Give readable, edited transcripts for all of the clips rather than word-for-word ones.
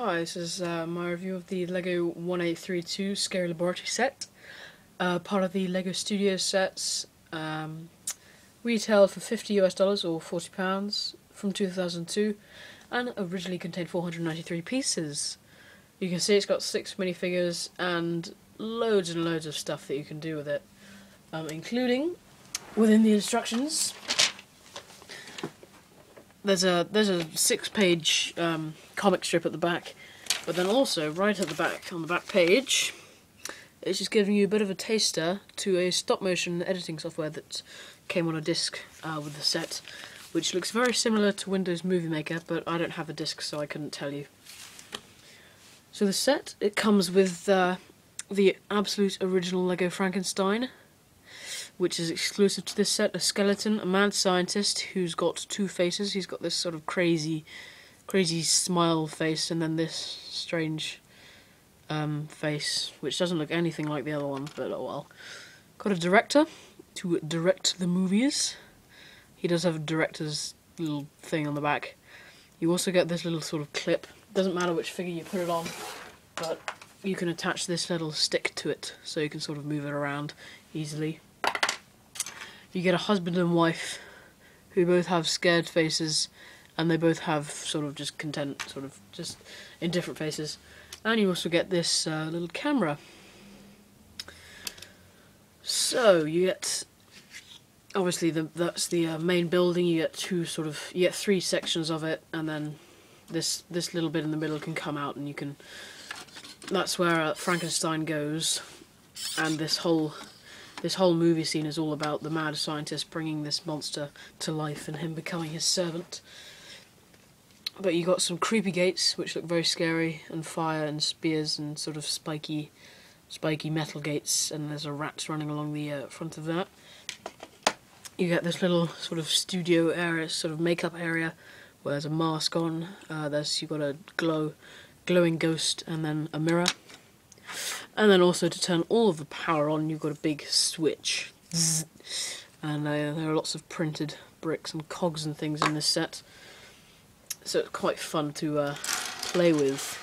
Hi, this is my review of the LEGO 1832 Scary Laboratory set, part of the LEGO Studio sets, retailed for $50 or £40 from 2002, and originally contained 493 pieces. You can see it's got 6 minifigures and loads and loads of stuff that you can do with it, including within the instructions. There's a 6-page comic strip at the back, but then also right at the back, on the back page, it's just giving you a bit of a taster to a stop-motion editing software that came on a disc with the set, which looks very similar to Windows Movie Maker, but I don't have a disc, so I couldn't tell you. So the set, it comes with the absolute original LEGO Frankenstein, which is exclusive to this set, a skeleton, a mad scientist who's got 2 faces. He's got this sort of crazy smile face, and then this strange face, which doesn't look anything like the other one, but oh well. Got a director to direct the movies. He does have a director's little thing on the back. You also get this little sort of clip. Doesn't matter which figure you put it on, but you can attach this little stick to it, so you can sort of move it around easily. You get a husband and wife who both have scared faces, and they both have sort of just content, sort of just in different faces. And you also get this little camera. So you get, obviously that's the main building. You get 3 sections of it, and then this little bit in the middle can come out, and you can. That's where Frankenstein goes, and this whole movie scene is all about the mad scientist bringing this monster to life and him becoming his servant. But you got some creepy gates which look very scary, and fire and spears and sort of spiky metal gates, and there's a rat running along the front of that. You get this little sort of studio area, sort of makeup area, where there's a mask on. You've got a glowing ghost, and then a mirror. And then also to turn all of the power on, you've got a big switch. And there are lots of printed bricks and cogs and things in this set, so it's quite fun to play with.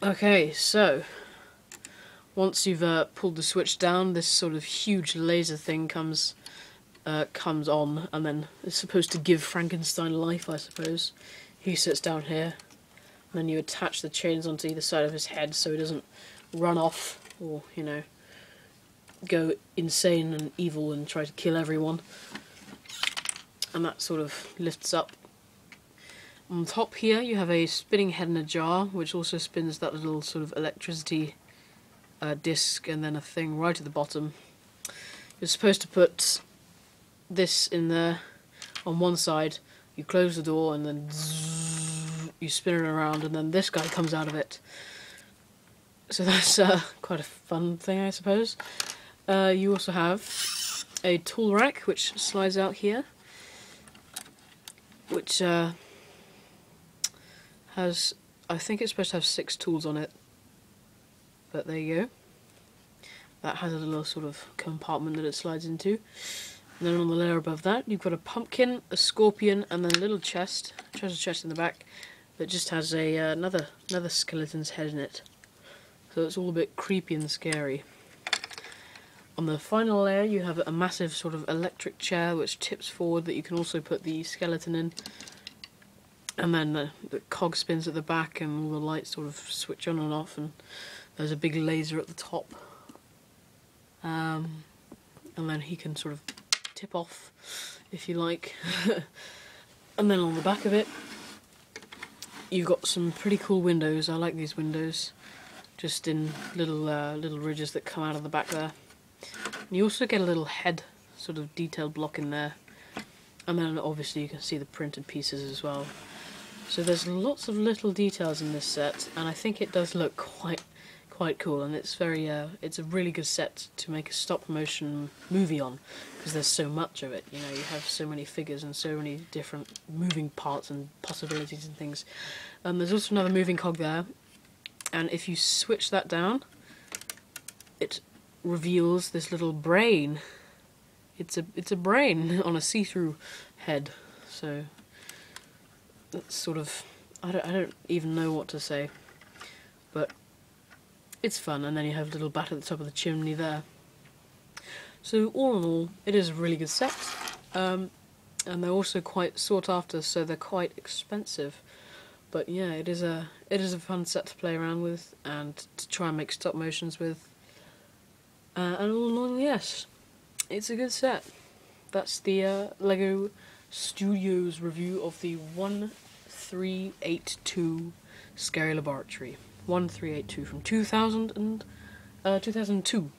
Okay, so once you've pulled the switch down, this sort of huge laser thing comes on, and then it's supposed to give Frankenstein life, I suppose. He sits down here. Then you attach the chains onto either side of his head so he doesn't run off or, go insane and evil and try to kill everyone. And that sort of lifts up. On top here you have a spinning head in a jar, which also spins that little sort of electricity disc, and then a thing right at the bottom. You're supposed to put this in there on one side. You close the door, and then you spin it around, and then this guy comes out of it. So that's quite a fun thing, I suppose. You also have a tool rack, which slides out here, which has, I think it's supposed to have 6 tools on it, but there you go. That has a little sort of compartment that it slides into. And then on the layer above that, you've got a pumpkin, a scorpion, and then a little chest, treasure chest in the back, that just has another skeleton's head in it. So it's all a bit creepy and scary. On the final layer, you have a massive sort of electric chair which tips forward that you can also put the skeleton in. And then the cog spins at the back, and all the lights sort of switch on and off, and there's a big laser at the top. And then he can sort of tip off, if you like. And then on the back of it, you've got some pretty cool windows. I like these windows, just in little ridges that come out of the back there. And you also get a little head sort of detailed block in there, and then obviously you can see the printed pieces as well. So there's lots of little details in this set, and I think it does look quite cool, and it's it's a really good set to make a stop-motion movie on, because there's so much of it. You have so many figures and so many different moving parts and possibilities and things. There's also another moving cog there, and if you switch that down, it reveals this little brain. It's a brain on a see-through head. So that's sort of, I don't even know what to say, but it's fun. And then you have a little bat at the top of the chimney there. So all in all, it is a really good set, and they're also quite sought after, so they're quite expensive. But yeah, it is a fun set to play around with and to try and make stop motions with. And all in all, yes, it's a good set. That's the Lego Studios review of the 1382 Scary Laboratory. 1382 from 2002.